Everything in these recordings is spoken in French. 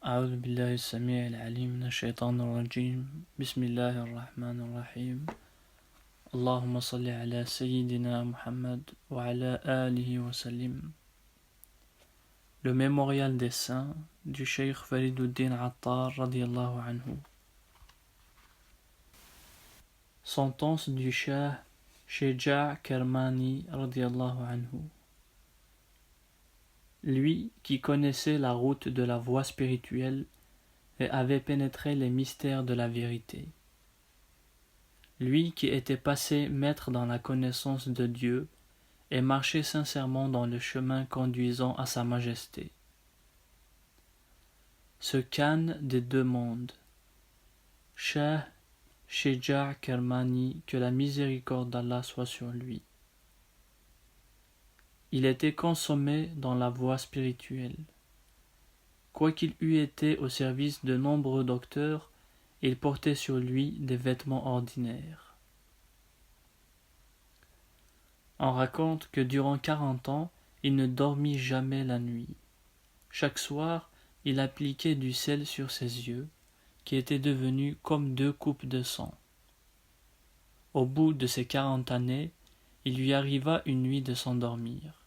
أعوذ بالله السميع العليم من الشيطان الرجيم بسم الله الرحمن الرحيم اللهم صل على سيدنا Muhammad وعلى آله وسلم. Le mémorial des saints du Cheikh Fariduddin Attar radiyallahu anhu. Sentence du Cheikh Sheja' Kermani radiyallahu anhu. Lui qui connaissait la route de la voie spirituelle et avait pénétré les mystères de la vérité. Lui qui était passé maître dans la connaissance de Dieu et marchait sincèrement dans le chemin conduisant à sa majesté. Ce Khan des deux mondes, Cheikh Sheja' Kermani, que la miséricorde d'Allah soit sur lui. Il était consommé dans la voie spirituelle. Quoiqu'il eût été au service de nombreux docteurs, il portait sur lui des vêtements ordinaires. On raconte que durant 40 ans, il ne dormit jamais la nuit. Chaque soir, il appliquait du sel sur ses yeux, qui étaient devenus comme 2 coupes de sang. Au bout de ces 40 années, il lui arriva une nuit de s'endormir.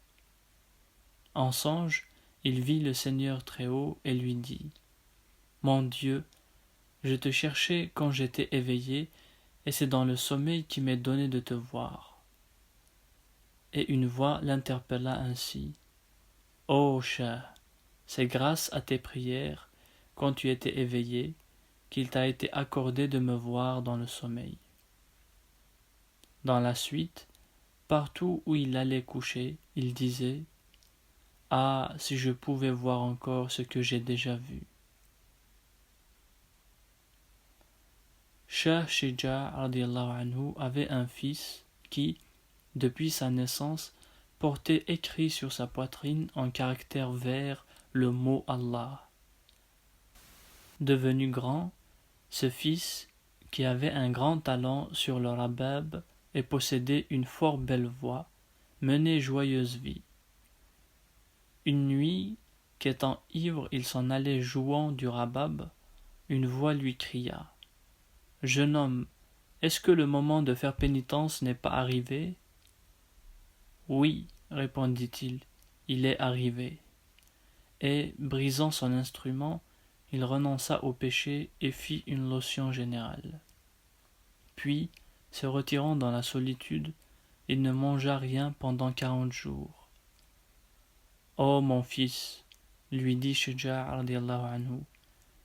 En songe, il vit le Seigneur Très-Haut et lui dit « Mon Dieu, je te cherchais quand j'étais éveillé, et c'est dans le sommeil qui m'est donné de te voir. » Et une voix l'interpella ainsi « Ô Cheikh, c'est grâce à tes prières, quand tu étais éveillé, qu'il t'a été accordé de me voir dans le sommeil. » Dans la suite, partout où il allait coucher, il disait « Ah, si je pouvais voir encore ce que j'ai déjà vu. » Cheikh Sheja' radiyallahu anhu avait un fils qui, depuis sa naissance, portait écrit sur sa poitrine en caractères verts le mot Allah. Devenu grand, ce fils, qui avait un grand talent sur le rabab et possédait une fort belle voix, menait joyeuse vie. Une nuit, qu'étant ivre il s'en allait jouant du rabab, une voix lui cria « Jeune homme, est-ce que le moment de faire pénitence n'est pas arrivé ?» « Oui, répondit-il, il est arrivé. » Et, brisant son instrument, il renonça au péché et fit une lotion générale. Puis, se retirant dans la solitude, il ne mangea rien pendant 40 jours. « Oh mon fils, lui dit Sheja' radiyallahu anhu,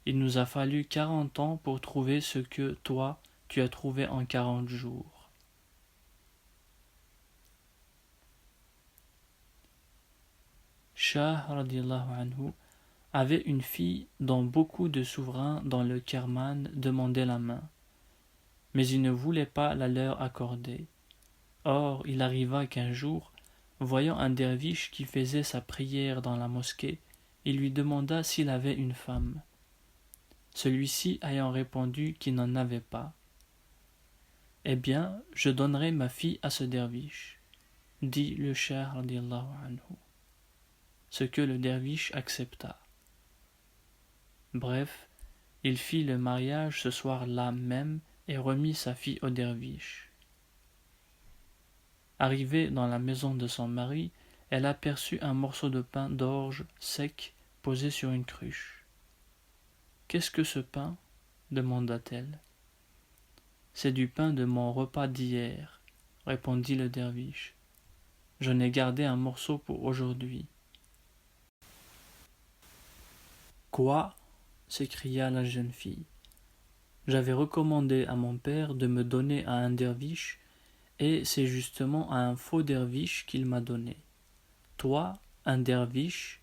il nous a fallu 40 ans pour trouver ce que toi, tu as trouvé en 40 jours. » Shah radiyallahu anhu avait une fille dont beaucoup de souverains dans le Kerman demandaient la main, mais il ne voulait pas la leur accorder. Or, il arriva qu'un jour, voyant un derviche qui faisait sa prière dans la mosquée, il lui demanda s'il avait une femme. Celui-ci ayant répondu qu'il n'en avait pas. « Eh bien, je donnerai ma fille à ce derviche, » dit le cheikh radiyallahu anhu. Ce que le derviche accepta. Bref, il fit le mariage ce soir-là même et remit sa fille au derviche. Arrivée dans la maison de son mari, elle aperçut un morceau de pain d'orge sec posé sur une cruche. « Qu'est-ce que ce pain ?» demanda-t-elle. « C'est du pain de mon repas d'hier, » répondit le derviche. « Je n'ai gardé un morceau pour aujourd'hui. » « Quoi ?» s'écria la jeune fille. « J'avais recommandé à mon père de me donner à un derviche, et c'est justement à un faux derviche qu'il m'a donné. Toi, un derviche,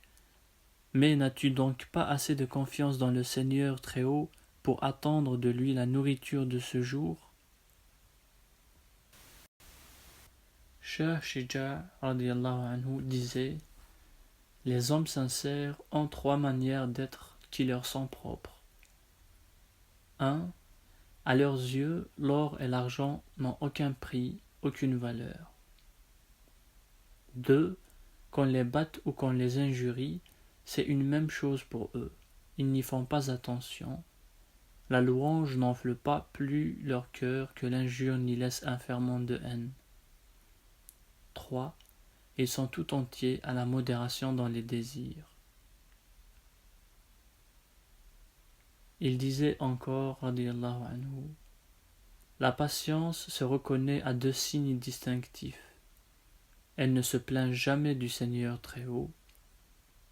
mais n'as-tu donc pas assez de confiance dans le Seigneur Très-Haut pour attendre de lui la nourriture de ce jour ?» Cheikh Sheja' radiyallahu anhu disait « Les hommes sincères ont 3 manières d'être qui leur sont propres. 1. À leurs yeux, l'or et l'argent n'ont aucun prix, aucune valeur. 2. Qu'on les batte ou qu'on les injurie, c'est une même chose pour eux. ils n'y font pas attention. La louange n'enfle pas plus leur cœur que l'injure n'y laisse un ferment de haine. 3. Ils sont tout entiers à la modération dans les désirs. Il disait encore, radiyallahu anhu, la patience se reconnaît à 2 signes distinctifs. Elle ne se plaint jamais du Seigneur très haut.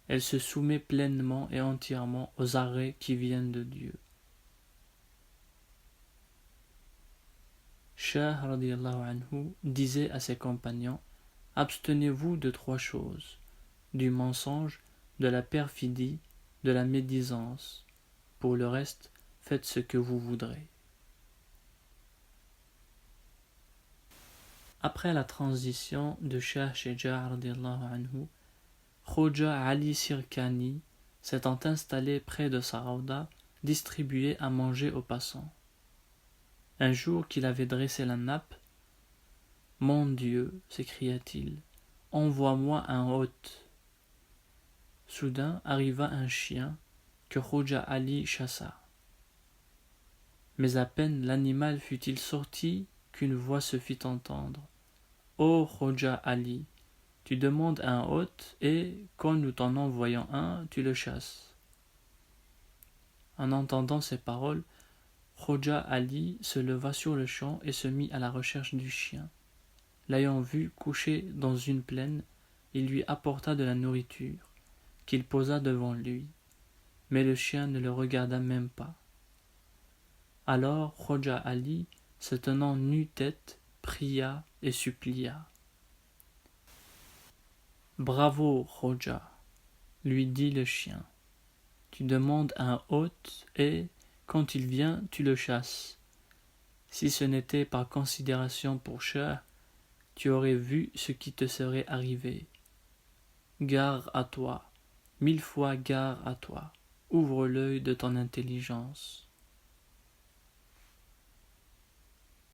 Elle se soumet pleinement et entièrement aux arrêts qui viennent de Dieu. Shah radiyallahu anhu disait à ses compagnons, abstenez-vous de 3 choses, du mensonge, de la perfidie, de la médisance. Pour le reste, faites ce que vous voudrez. Après la transition de Shah Shuja' radiyallahu anhu, Khoja Ali Sirkani, s'étant installé près de sa rawda, distribuait à manger aux passants. Un jour qu'il avait dressé la nappe, « Mon Dieu, s'écria-t-il, envoie-moi un hôte. » Soudain arriva un chien que Khoja Ali chassa. Mais à peine l'animal fut-il sorti qu'une voix se fit entendre. « Ô Khoja Ali, tu demandes un hôte et, quand nous t'en envoyons un, tu le chasses. » En entendant ces paroles, Khoja Ali se leva sur-le-champ et se mit à la recherche du chien. L'ayant vu couché dans une plaine, il lui apporta de la nourriture, qu'il posa devant lui, mais le chien ne le regarda même pas. Alors Khoja Ali, se tenant nu-tête, pria et supplia. « Bravo, Khoja, lui dit le chien. Tu demandes un hôte et, quand il vient, tu le chasses. Si ce n'était par considération pour Shah, tu aurais vu ce qui te serait arrivé. Gare à toi, 1000 fois gare à toi, ouvre l'œil de ton intelligence. »